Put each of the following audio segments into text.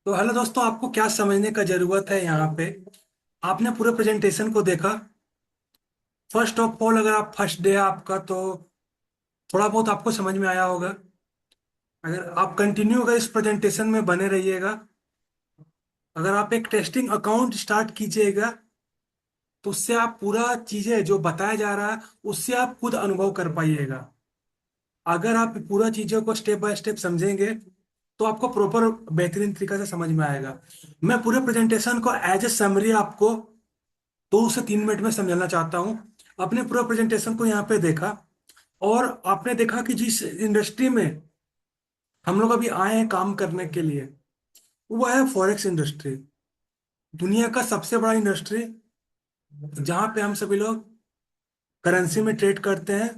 तो हेलो दोस्तों, आपको क्या समझने का जरूरत है यहाँ पे। आपने पूरे प्रेजेंटेशन को देखा। फर्स्ट ऑफ ऑल, अगर आप फर्स्ट डे आपका, तो थोड़ा बहुत आपको समझ में आया होगा। अगर आप कंटिन्यू अगर इस प्रेजेंटेशन में बने रहिएगा, अगर आप एक टेस्टिंग अकाउंट स्टार्ट कीजिएगा, तो उससे आप पूरा चीजें जो बताया जा रहा है उससे आप खुद अनुभव कर पाइएगा। अगर आप पूरा चीजों को स्टेप बाय स्टेप समझेंगे तो आपको प्रॉपर बेहतरीन तरीके से समझ में आएगा। मैं पूरे प्रेजेंटेशन को एज ए समरी आपको 2 से 3 मिनट में समझाना चाहता हूँ। अपने पूरा प्रेजेंटेशन को यहाँ पे देखा, और आपने देखा कि जिस इंडस्ट्री में हम लोग अभी आए हैं काम करने के लिए, वो है फॉरेक्स इंडस्ट्री। दुनिया का सबसे बड़ा इंडस्ट्री, जहाँ पे हम सभी लोग करेंसी में ट्रेड करते हैं।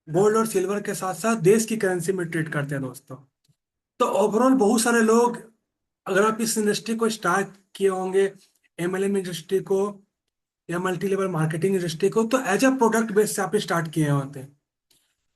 गोल्ड और सिल्वर के साथ साथ देश की करेंसी में ट्रेड करते हैं दोस्तों। तो ओवरऑल बहुत सारे लोग, अगर आप इस इंडस्ट्री को स्टार्ट किए होंगे, एमएलएम इंडस्ट्री को या मल्टी लेवल मार्केटिंग इंडस्ट्री को, तो एज अ प्रोडक्ट बेस से आप स्टार्ट किए होते हैं।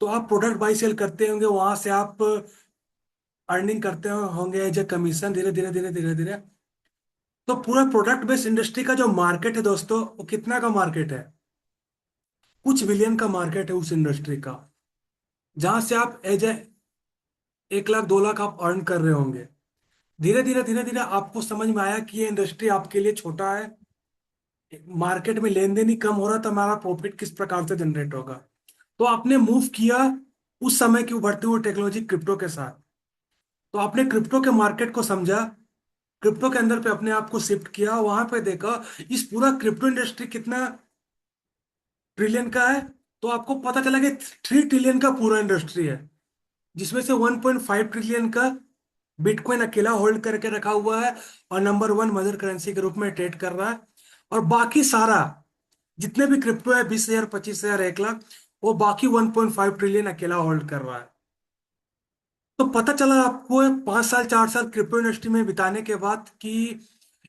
तो आप प्रोडक्ट बाई सेल करते होंगे, वहां से आप अर्निंग करते होंगे एज ए कमीशन, धीरे धीरे धीरे धीरे धीरे। तो पूरा प्रोडक्ट बेस्ड इंडस्ट्री का जो मार्केट है दोस्तों, वो कितना का मार्केट है? कुछ बिलियन का मार्केट है उस इंडस्ट्री का, जहां से आप एज ए 1 लाख 2 लाख आप अर्न कर रहे होंगे। धीरे धीरे धीरे धीरे आपको समझ में आया कि ये इंडस्ट्री आपके लिए छोटा है, मार्केट में लेन देन ही कम हो रहा, तो हमारा प्रॉफिट किस प्रकार से जनरेट होगा। तो आपने मूव किया उस समय की उभरती हुई टेक्नोलॉजी क्रिप्टो के साथ। तो आपने क्रिप्टो के मार्केट को समझा, क्रिप्टो के अंदर पे अपने आप को शिफ्ट किया, वहां पे देखा इस पूरा क्रिप्टो इंडस्ट्री कितना ट्रिलियन का है। तो आपको पता चला कि 3 ट्रिलियन का पूरा इंडस्ट्री है, जिसमें से 1.5 ट्रिलियन का बिटकॉइन अकेला होल्ड करके रखा हुआ है और नंबर वन मदर करेंसी के रूप में ट्रेड कर रहा है। और बाकी सारा जितने भी क्रिप्टो है, 20,000 25,000 1 लाख, वो बाकी 1.5 ट्रिलियन अकेला होल्ड कर रहा है। तो पता चला आपको 5 साल 4 साल क्रिप्टो इंडस्ट्री में बिताने के बाद कि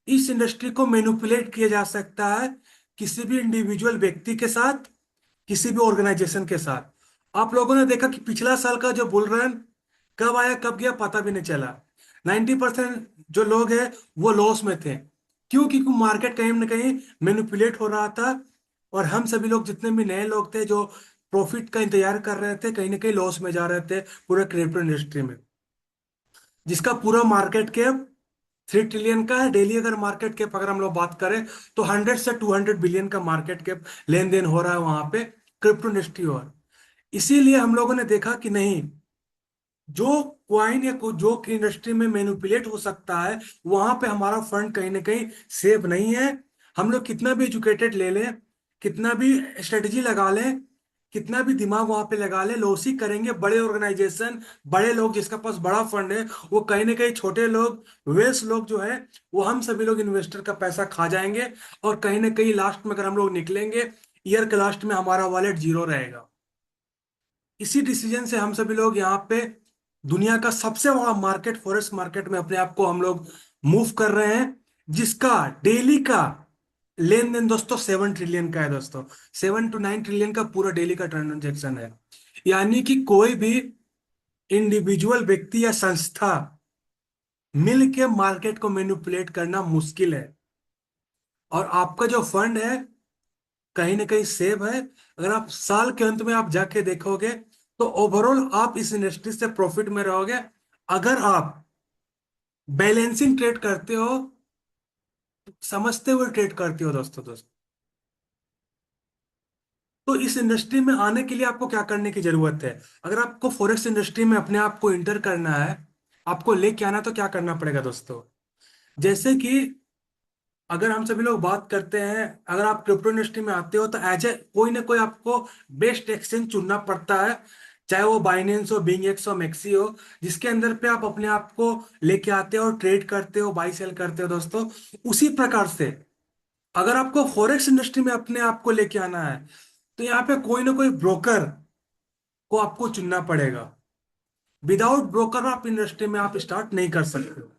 इस इंडस्ट्री को मैनिपुलेट किया जा सकता है, किसी भी इंडिविजुअल व्यक्ति के साथ, किसी भी ऑर्गेनाइजेशन के साथ। आप लोगों ने देखा कि पिछला साल का जो बुल रन कब आया कब गया पता भी नहीं चला। 90% जो लोग हैं वो लॉस में थे। क्यों? क्योंकि मार्केट कहीं ना कहीं मैनिपुलेट हो रहा था, और हम सभी लोग जितने भी नए लोग थे जो प्रॉफिट का इंतजार कर रहे थे, कहीं ना कहीं लॉस में जा रहे थे पूरे क्रिप्टो इंडस्ट्री में, जिसका पूरा मार्केट कैप 3 ट्रिलियन का है। डेली अगर मार्केट कैप अगर हम लोग बात करें, तो 100 से 200 बिलियन का मार्केट कैप लेन देन हो रहा है वहां पे क्रिप्टो इंडस्ट्री। और इसीलिए हम लोगों ने देखा कि नहीं, जो क्वाइन या जो इंडस्ट्री में मैनिपुलेट हो सकता है, वहां पे हमारा फंड कहीं ना कहीं सेफ नहीं है। हम लोग कितना भी एजुकेटेड ले लें, कितना भी स्ट्रेटजी लगा लें, कितना भी दिमाग वहां पे लगा लें, लॉस ही करेंगे। बड़े ऑर्गेनाइजेशन, बड़े लोग जिसका पास बड़ा फंड है, वो कहीं ना कहीं छोटे लोग, वेल्स लोग जो है, वो हम सभी लोग इन्वेस्टर का पैसा खा जाएंगे। और कहीं ना कहीं लास्ट में अगर हम लोग निकलेंगे, ईयर के लास्ट में हमारा वॉलेट जीरो रहेगा। इसी डिसीजन से हम सभी लोग यहाँ पे दुनिया का सबसे बड़ा मार्केट, फॉरेक्स मार्केट में अपने आप को हम लोग मूव कर रहे हैं, जिसका डेली का लेन देन दोस्तों 7 ट्रिलियन का है दोस्तों। 7 to 9 ट्रिलियन का पूरा डेली का ट्रांजेक्शन है। यानी कि कोई भी इंडिविजुअल व्यक्ति या संस्था मिल के मार्केट को मैनिपुलेट करना मुश्किल है। और आपका जो फंड है कहीं ना कहीं सेव है। अगर आप साल के अंत में आप जाके देखोगे, तो ओवरऑल आप इस इंडस्ट्री से प्रॉफिट में रहोगे। अगर आप बैलेंसिंग ट्रेड करते हो, समझते हुए ट्रेड करते हो दोस्तों। तो इस इंडस्ट्री में आने के लिए आपको क्या करने की जरूरत है? अगर आपको फॉरेक्स इंडस्ट्री में अपने आप को इंटर करना है, आपको लेके आना है, तो क्या करना पड़ेगा दोस्तों? जैसे कि अगर हम सभी लोग बात करते हैं, अगर आप क्रिप्टो इंडस्ट्री में आते हो, तो एज ए कोई ना कोई आपको बेस्ट एक्सचेंज चुनना पड़ता है। चाहे वो बाइनेंस हो, बिंगएक्स हो, मैक्सी हो, जिसके अंदर पे आप अपने आप को लेके आते हो और ट्रेड करते हो, बाई सेल करते हो दोस्तों। उसी प्रकार से अगर आपको फॉरेक्स इंडस्ट्री में अपने आप को लेके आना है, तो यहाँ पे कोई ना कोई ब्रोकर को आपको चुनना पड़ेगा। विदाउट ब्रोकर आप इंडस्ट्री में आप स्टार्ट नहीं कर सकते हो।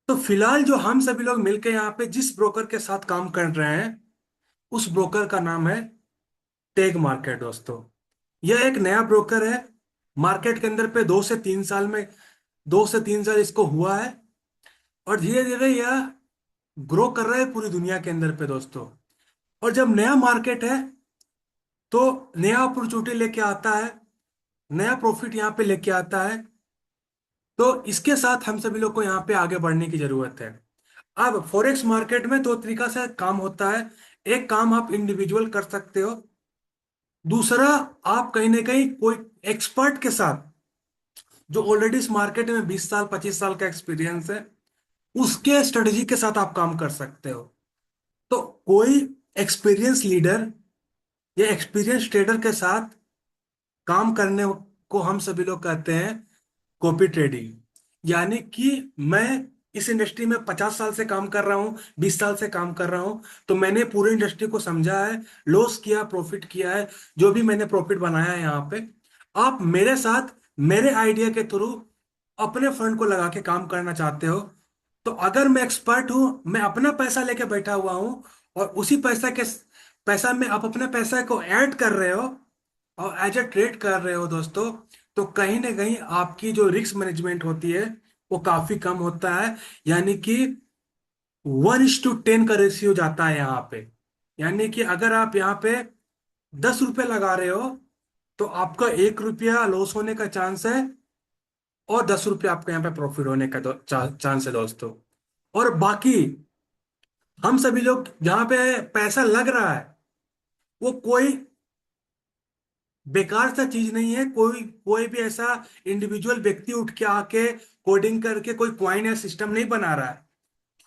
तो फिलहाल जो हम सभी लोग मिलकर यहाँ पे जिस ब्रोकर के साथ काम कर रहे हैं, उस ब्रोकर का नाम है टेग मार्केट दोस्तों। यह एक नया ब्रोकर है। मार्केट के अंदर पे 2 से 3 साल में, 2 से 3 साल इसको हुआ है। और धीरे धीरे यह ग्रो कर रहा है पूरी दुनिया के अंदर पे दोस्तों। और जब नया मार्केट है तो नया अपॉर्चुनिटी लेके आता है, नया प्रॉफिट यहाँ पे लेके आता है। तो इसके साथ हम सभी लोग को यहाँ पे आगे बढ़ने की जरूरत है। अब फॉरेक्स मार्केट में दो तरीका से काम होता है। एक काम आप इंडिविजुअल कर सकते हो, दूसरा आप कहीं ना कहीं कोई एक्सपर्ट के साथ, जो ऑलरेडी इस मार्केट में 20 साल 25 साल का एक्सपीरियंस है, उसके स्ट्रेटजी के साथ आप काम कर सकते हो। तो कोई एक्सपीरियंस लीडर या एक्सपीरियंस ट्रेडर के साथ काम करने को हम सभी लोग कहते हैं कॉपी ट्रेडिंग। यानी कि मैं इस इंडस्ट्री में 50 साल से काम कर रहा हूँ, 20 साल से काम कर रहा हूँ, तो मैंने पूरी इंडस्ट्री को समझा है, लॉस किया प्रॉफिट किया है, जो भी मैंने प्रॉफिट बनाया है यहाँ पे। आप मेरे साथ मेरे आइडिया के थ्रू अपने फंड को लगा के काम करना चाहते हो, तो अगर मैं एक्सपर्ट हूं, मैं अपना पैसा लेके बैठा हुआ हूं, और उसी पैसा में आप अपने पैसा को ऐड कर रहे हो और एज ए ट्रेड कर रहे हो दोस्तों, तो कहीं ना कहीं आपकी जो रिस्क मैनेजमेंट होती है वो काफी कम होता है। यानी कि 1:10 का रेशियो जाता है यहाँ पे। यानी कि अगर आप यहाँ पे 10 रुपए लगा रहे हो, तो आपका 1 रुपया लॉस होने का चांस है, और 10 रुपया आपके यहाँ पे प्रॉफिट होने का चांस है दोस्तों। और बाकी हम सभी लोग जहाँ पे पैसा लग रहा है, वो कोई बेकार सा चीज नहीं है। कोई कोई भी ऐसा इंडिविजुअल व्यक्ति उठ के आके कोडिंग करके कोई क्वाइन या सिस्टम नहीं बना रहा है।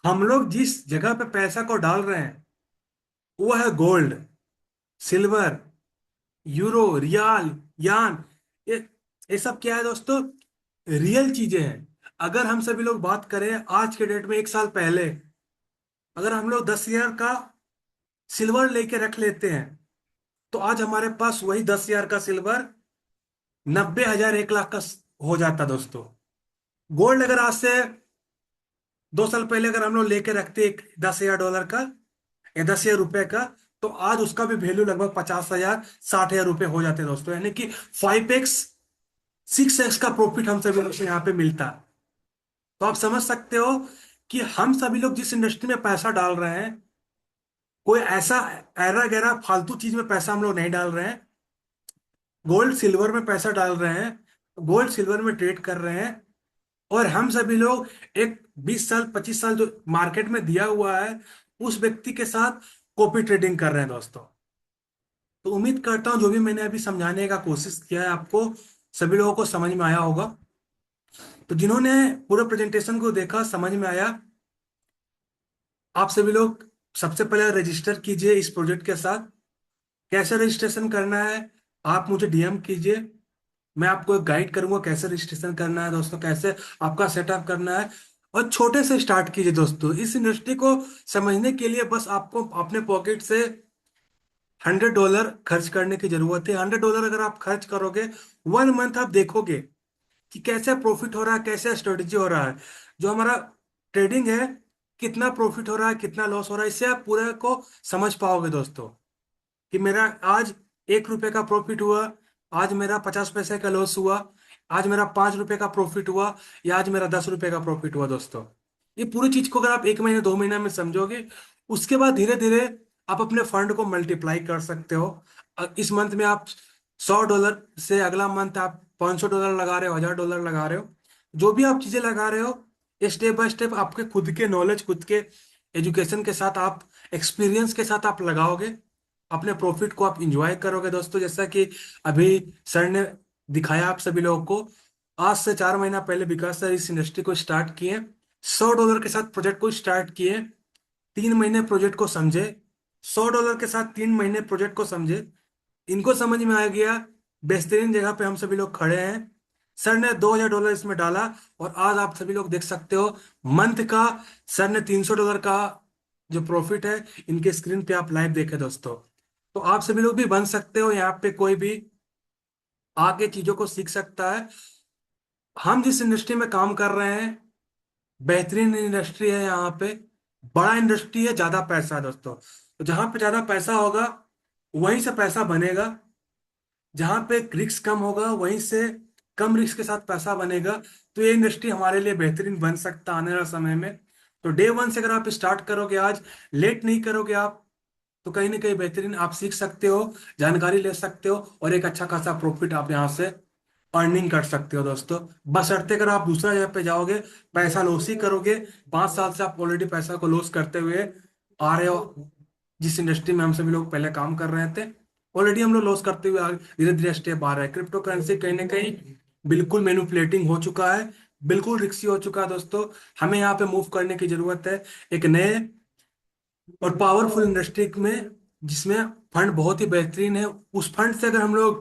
हम लोग जिस जगह पे पैसा को डाल रहे हैं वो है गोल्ड, सिल्वर, यूरो, रियाल, यान। ये ये सब क्या है दोस्तों? रियल चीजें हैं। अगर हम सभी लोग बात करें आज के डेट में, 1 साल पहले अगर हम लोग 10,000 का सिल्वर लेके रख लेते हैं, तो आज हमारे पास वही 10,000 का सिल्वर 90,000 1 लाख का हो जाता दोस्तों। गोल्ड अगर आज से 2 साल पहले अगर हम लोग लेके रखते एक $10,000 का या 10,000 रुपए का, तो आज उसका भी वैल्यू लगभग 50,000 60,000 रुपए हो जाते दोस्तों। यानी कि 5x 6x का प्रॉफिट हम सभी लोग को यहाँ पे मिलता। तो आप समझ सकते हो कि हम सभी लोग जिस इंडस्ट्री में पैसा डाल रहे हैं, कोई ऐसा ऐरा गैरा फालतू चीज में पैसा हम लोग नहीं डाल रहे हैं। गोल्ड सिल्वर में पैसा डाल रहे हैं, गोल्ड सिल्वर में ट्रेड कर रहे हैं। और हम सभी लोग एक 20 साल 25 साल जो मार्केट में दिया हुआ है, उस व्यक्ति के साथ कॉपी ट्रेडिंग कर रहे हैं दोस्तों। तो उम्मीद करता हूँ जो भी मैंने अभी समझाने का कोशिश किया है आपको, सभी लोगों को समझ में आया होगा। तो जिन्होंने पूरे प्रेजेंटेशन को देखा, समझ में आया, आप सभी लोग सबसे पहले रजिस्टर कीजिए इस प्रोजेक्ट के साथ। कैसे रजिस्ट्रेशन करना है, आप मुझे डीएम कीजिए, मैं आपको एक गाइड करूंगा कैसे रजिस्ट्रेशन करना है दोस्तों, कैसे आपका सेटअप करना है। और छोटे से स्टार्ट कीजिए दोस्तों। इस इंडस्ट्री को समझने के लिए बस आपको अपने पॉकेट से $100 खर्च करने की जरूरत है। $100 अगर आप खर्च करोगे, 1 मंथ आप देखोगे कि कैसे प्रॉफिट हो रहा है, कैसे स्ट्रेटेजी हो रहा है, जो हमारा ट्रेडिंग है, कितना प्रॉफिट हो रहा है, कितना लॉस हो रहा है, इससे आप पूरे को समझ पाओगे दोस्तों। कि मेरा आज 1 रुपए का प्रॉफिट हुआ, आज मेरा 50 पैसे का लॉस हुआ, आज मेरा 5 रुपए का प्रॉफिट हुआ, या आज मेरा 10 रुपए का प्रॉफिट हुआ दोस्तों। ये पूरी चीज को अगर आप 1 महीने 2 महीने में समझोगे, उसके बाद धीरे धीरे आप अपने फंड को मल्टीप्लाई कर सकते हो। इस मंथ में आप $100 से अगला मंथ आप $500 लगा रहे हो, $1,000 लगा रहे हो, जो भी आप चीजें लगा रहे हो, स्टेप बाय स्टेप आपके खुद के नॉलेज, खुद के एजुकेशन के साथ, आप एक्सपीरियंस के साथ आप लगाओगे, अपने प्रॉफिट को आप इंजॉय करोगे दोस्तों। जैसा कि अभी सर ने दिखाया आप सभी लोगों को, आज से 4 महीना पहले विकास सर इस इंडस्ट्री को स्टार्ट किए, $100 के साथ प्रोजेक्ट को स्टार्ट किए, 3 महीने प्रोजेक्ट को समझे, $100 के साथ 3 महीने प्रोजेक्ट को समझे, इनको समझ में आ गया, बेहतरीन जगह पे हम सभी लोग खड़े हैं। सर ने $2,000 इसमें डाला, और आज आप सभी लोग देख सकते हो मंथ का सर ने $300 का जो प्रॉफिट है, इनके स्क्रीन पे आप लाइव देखे दोस्तों। तो आप सभी लोग भी बन सकते हो, यहाँ पे कोई भी आके चीजों को सीख सकता है। हम जिस इंडस्ट्री में काम कर रहे हैं, बेहतरीन इंडस्ट्री है यहाँ पे, बड़ा इंडस्ट्री है, ज्यादा पैसा है दोस्तों। तो जहां पे ज्यादा पैसा होगा वहीं से पैसा बनेगा, जहां पे रिस्क कम होगा वहीं से कम रिस्क के साथ पैसा बनेगा। तो ये इंडस्ट्री हमारे लिए बेहतरीन बन सकता है आने वाले समय में। तो डे वन से अगर आप स्टार्ट करोगे आज, लेट नहीं करोगे आप, तो कहीं ना कहीं बेहतरीन आप सीख सकते हो, जानकारी ले सकते हो, और एक अच्छा खासा प्रॉफिट आप यहाँ से अर्निंग कर सकते हो दोस्तों। बशर्ते अगर आप दूसरा जगह पे जाओगे, पैसा लॉस ही करोगे। 5 साल से आप ऑलरेडी पैसा को लॉस करते हुए आ रहे हो, जिस इंडस्ट्री में हम सभी लोग पहले काम कर रहे थे। ऑलरेडी हम लोग लॉस करते हुए धीरे धीरे स्टेप आ रहे हैं। क्रिप्टो करेंसी कहीं ना कहीं बिल्कुल मैनिपुलेटिंग हो चुका है, बिल्कुल रिक्सी हो चुका है दोस्तों। हमें यहाँ पे मूव करने की जरूरत है एक नए और पावरफुल इंडस्ट्री में, जिसमें फंड बहुत ही बेहतरीन है। उस फंड से अगर हम लोग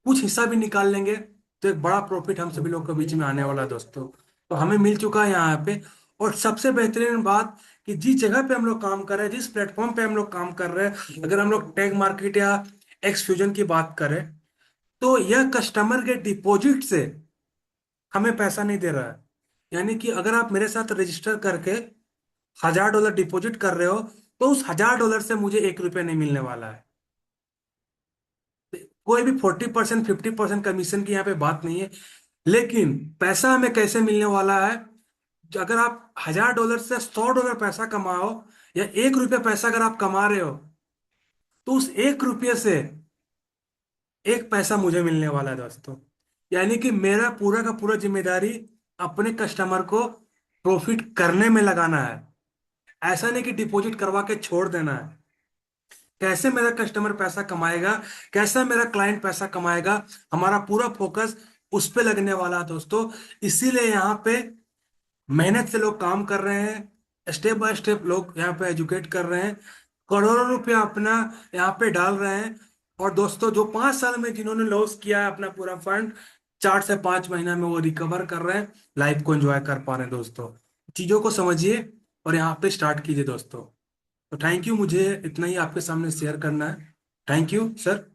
कुछ हिस्सा भी निकाल लेंगे, तो एक बड़ा प्रॉफिट हम सभी लोग के बीच में आने वाला है दोस्तों। तो हमें मिल चुका है यहाँ पे। और सबसे बेहतरीन बात कि जिस जगह पे हम लोग काम कर रहे हैं, जिस प्लेटफॉर्म पे हम लोग काम कर रहे हैं, अगर हम लोग टेक मार्केट या एक्स फ्यूजन की बात करें, तो यह कस्टमर के डिपॉजिट से हमें पैसा नहीं दे रहा है। यानी कि अगर आप मेरे साथ रजिस्टर करके $1000 डिपॉजिट कर रहे हो, तो उस $1000 से मुझे 1 रुपया नहीं मिलने वाला है। कोई भी 40% 50% कमीशन की यहाँ पे बात नहीं है। लेकिन पैसा हमें कैसे मिलने वाला है? अगर आप $1000 से $100 पैसा कमाओ, या 1 रुपया पैसा अगर आप कमा रहे हो, तो उस 1 रुपये से 1 पैसा मुझे मिलने वाला है दोस्तों। यानी कि मेरा पूरा का पूरा जिम्मेदारी अपने कस्टमर को प्रॉफिट करने में लगाना है। ऐसा नहीं कि डिपॉजिट करवा के छोड़ देना है। कैसे मेरा कस्टमर पैसा कमाएगा, कैसा मेरा क्लाइंट पैसा कमाएगा, हमारा पूरा फोकस उस पे लगने वाला है दोस्तों। इसीलिए यहाँ पे मेहनत से लोग काम कर रहे हैं, स्टेप बाय स्टेप लोग यहाँ पे एजुकेट कर रहे हैं, करोड़ों रुपया अपना यहाँ पे डाल रहे हैं। और दोस्तों, जो 5 साल में जिन्होंने लॉस किया है अपना पूरा फंड, 4 से 5 महीना में वो रिकवर कर रहे हैं, लाइफ को एंजॉय कर पा रहे हैं दोस्तों। चीजों को समझिए और यहाँ पे स्टार्ट कीजिए दोस्तों। तो थैंक यू, मुझे इतना ही आपके सामने शेयर करना है। Thank you sir.